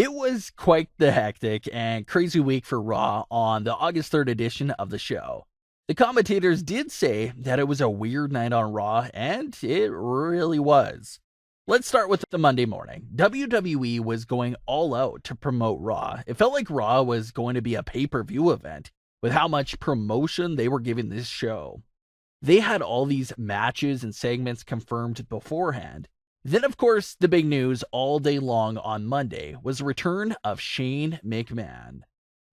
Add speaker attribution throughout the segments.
Speaker 1: It was quite the hectic and crazy week for Raw on the August 3rd edition of the show. The commentators did say that it was a weird night on Raw, and it really was. Let's start with the Monday morning. WWE was going all out to promote Raw. It felt like Raw was going to be a pay-per-view event with how much promotion they were giving this show. They had all these matches and segments confirmed beforehand. Then, of course, the big news all day long on Monday was the return of Shane McMahon.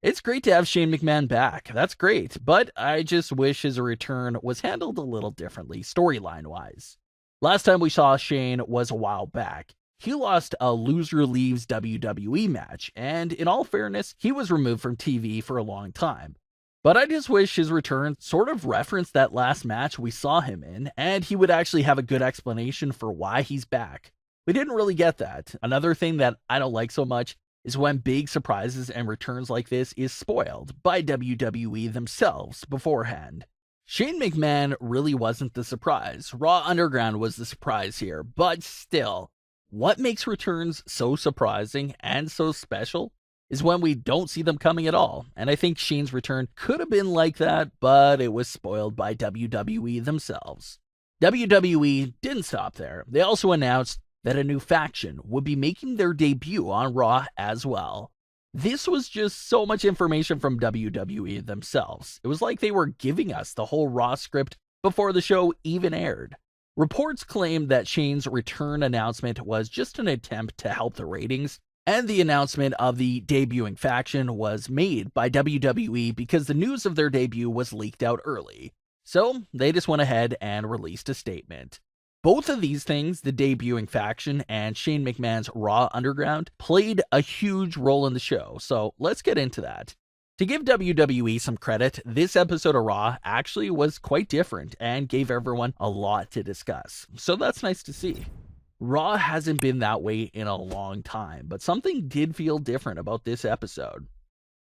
Speaker 1: It's great to have Shane McMahon back. That's great, but I just wish his return was handled a little differently, storyline-wise. Last time we saw Shane was a while back. He lost a loser leaves WWE match, and in all fairness, he was removed from TV for a long time. But I just wish his return sort of referenced that last match we saw him in, and he would actually have a good explanation for why he's back. We didn't really get that. Another thing that I don't like so much is when big surprises and returns like this is spoiled by WWE themselves beforehand. Shane McMahon really wasn't the surprise. Raw Underground was the surprise here, but still, what makes returns so surprising and so special is when we don't see them coming at all, and I think Shane's return could have been like that, but it was spoiled by WWE themselves. WWE didn't stop there. They also announced that a new faction would be making their debut on Raw as well. This was just so much information from WWE themselves. It was like they were giving us the whole Raw script before the show even aired. Reports claimed that Shane's return announcement was just an attempt to help the ratings, and the announcement of the debuting faction was made by WWE because the news of their debut was leaked out early. So they just went ahead and released a statement. Both of these things, the debuting faction and Shane McMahon's Raw Underground, played a huge role in the show, so let's get into that. To give WWE some credit, this episode of Raw actually was quite different and gave everyone a lot to discuss, so that's nice to see. Raw hasn't been that way in a long time, but something did feel different about this episode.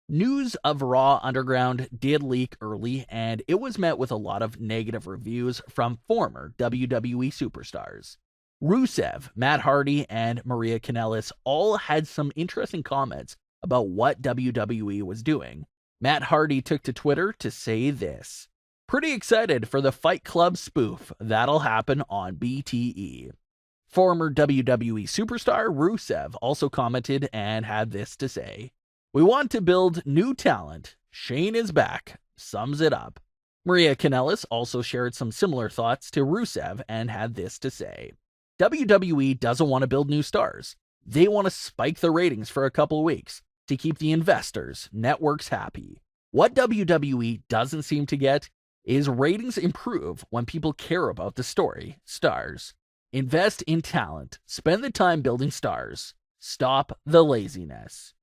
Speaker 1: News of Raw Underground did leak early, and it was met with a lot of negative reviews from former WWE superstars. Rusev, Matt Hardy, and Maria Kanellis all had some interesting comments about what WWE was doing. Matt Hardy took to Twitter to say this: "Pretty excited for the Fight Club spoof. That'll happen on BTE." Former WWE superstar Rusev also commented and had this to say: "We want to build new talent. Shane is back. Sums it up." Maria Kanellis also shared some similar thoughts to Rusev and had this to say: "WWE doesn't want to build new stars. They want to spike the ratings for a couple weeks to keep the investors, networks happy. What WWE doesn't seem to get is ratings improve when people care about the story, stars. Invest in talent. Spend the time building stars. Stop the laziness."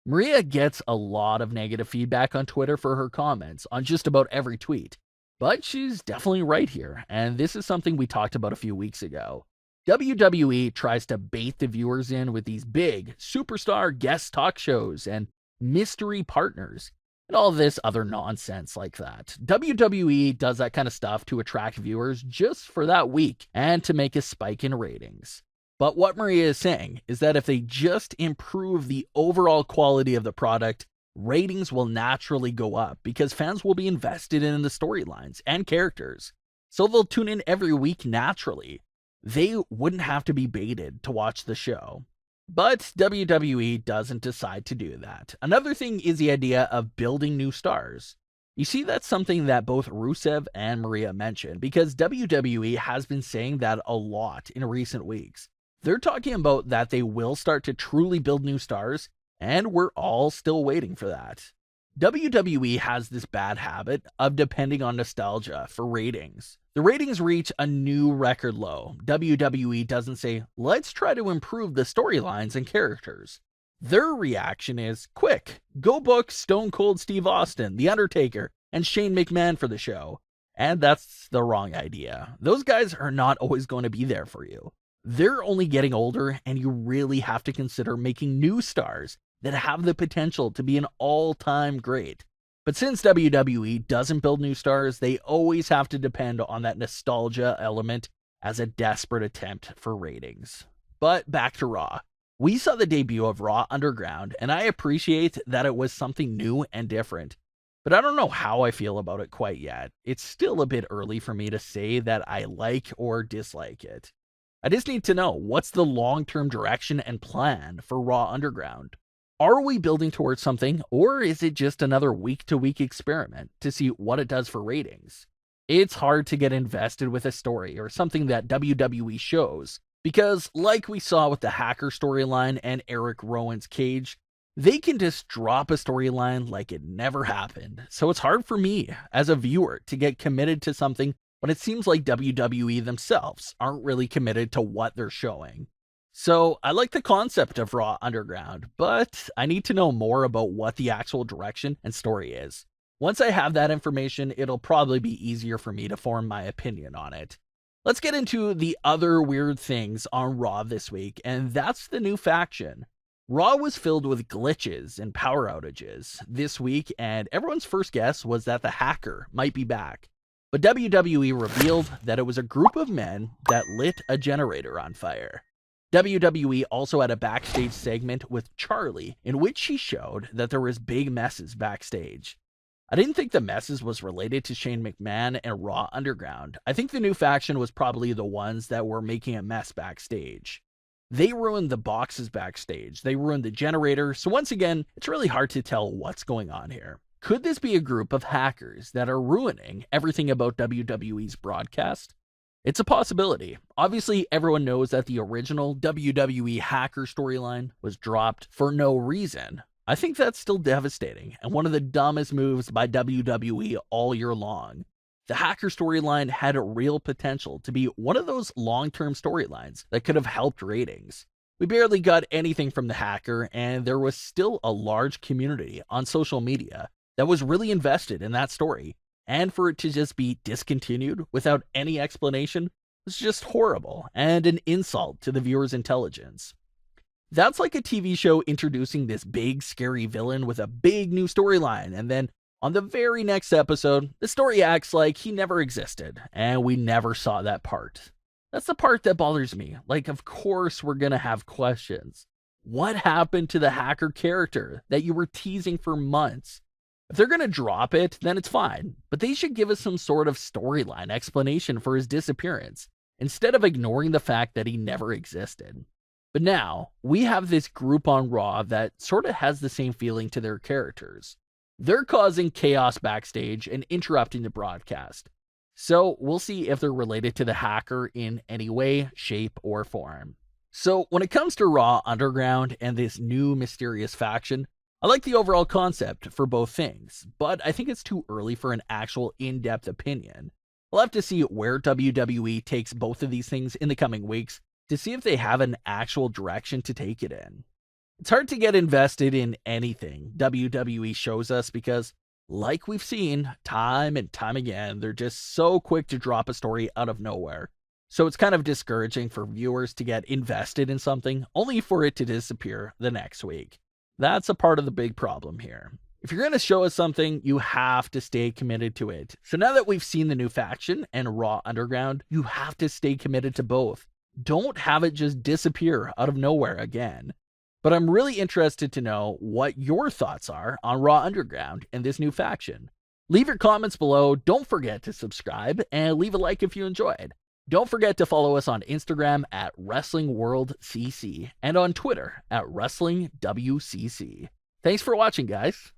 Speaker 1: Maria gets a lot of negative feedback on Twitter for her comments on just about every tweet, but she's definitely right here, and this is something we talked about a few weeks ago. WWE tries to bait the viewers in with these big superstar guest talk shows and mystery partners and all this other nonsense like that. WWE does that kind of stuff to attract viewers just for that week and to make a spike in ratings. But what Maria is saying is that if they just improve the overall quality of the product, ratings will naturally go up because fans will be invested in the storylines and characters. So they'll tune in every week naturally. They wouldn't have to be baited to watch the show. But WWE doesn't decide to do that. Another thing is the idea of building new stars. You see, that's something that both Rusev and Maria mentioned because WWE has been saying that a lot in recent weeks. They're talking about that they will start to truly build new stars, and we're all still waiting for that. WWE has this bad habit of depending on nostalgia for ratings. The ratings reach a new record low. WWE doesn't say, let's try to improve the storylines and characters. Their reaction is, quick, go book Stone Cold Steve Austin, The Undertaker, and Shane McMahon for the show. And that's the wrong idea. Those guys are not always going to be there for you. They're only getting older, and you really have to consider making new stars that have the potential to be an all-time great. But since WWE doesn't build new stars, they always have to depend on that nostalgia element as a desperate attempt for ratings. But back to Raw. We saw the debut of Raw Underground, and I appreciate that it was something new and different. But I don't know how I feel about it quite yet. It's still a bit early for me to say that I like or dislike it. I just need to know, what's the long-term direction and plan for Raw Underground? Are we building towards something, or is it just another week-to-week experiment to see what it does for ratings? It's hard to get invested with a story or something that WWE shows, because like we saw with the Hacker storyline and Eric Rowan's cage, they can just drop a storyline like it never happened. So it's hard for me as a viewer to get committed to something when it seems like WWE themselves aren't really committed to what they're showing. So I like the concept of Raw Underground, but I need to know more about what the actual direction and story is. Once I have that information, it'll probably be easier for me to form my opinion on it. Let's get into the other weird things on Raw this week, and that's the new faction. Raw was filled with glitches and power outages this week, and everyone's first guess was that the Hacker might be back. But WWE revealed that it was a group of men that lit a generator on fire. WWE also had a backstage segment with Charlie in which he showed that there was big messes backstage. I didn't think the messes was related to Shane McMahon and Raw Underground. I think the new faction was probably the ones that were making a mess backstage. They ruined the boxes backstage, they ruined the generator, so once again, it's really hard to tell what's going on here. Could this be a group of hackers that are ruining everything about WWE's broadcast? It's a possibility. Obviously, everyone knows that the original WWE Hacker storyline was dropped for no reason. I think that's still devastating and one of the dumbest moves by WWE all year long. The Hacker storyline had a real potential to be one of those long-term storylines that could have helped ratings. We barely got anything from the Hacker, and there was still a large community on social media that was really invested in that story. And for it to just be discontinued without any explanation was just horrible and an insult to the viewer's intelligence. That's like a TV show introducing this big, scary villain with a big new storyline, and then on the very next episode, the story acts like he never existed, and we never saw that part. That's the part that bothers me. Like, of course we're gonna have questions. What happened to the Hacker character that you were teasing for months? If they're gonna drop it, then it's fine, but they should give us some sort of storyline explanation for his disappearance, instead of ignoring the fact that he never existed. But now, we have this group on Raw that sort of has the same feeling to their characters. They're causing chaos backstage and interrupting the broadcast. So we'll see if they're related to the Hacker in any way, shape, or form. So when it comes to Raw Underground and this new mysterious faction, I like the overall concept for both things, but I think it's too early for an actual in-depth opinion. We'll have to see where WWE takes both of these things in the coming weeks to see if they have an actual direction to take it in. It's hard to get invested in anything WWE shows us because, like we've seen time and time again, they're just so quick to drop a story out of nowhere. So it's kind of discouraging for viewers to get invested in something only for it to disappear the next week. That's a part of the big problem here. If you're going to show us something, you have to stay committed to it. So now that we've seen the new faction and Raw Underground, you have to stay committed to both. Don't have it just disappear out of nowhere again. But I'm really interested to know what your thoughts are on Raw Underground and this new faction. Leave your comments below, don't forget to subscribe, and leave a like if you enjoyed. Don't forget to follow us on Instagram at WrestlingWorldCC and on Twitter at WrestlingWCC. Thanks for watching, guys.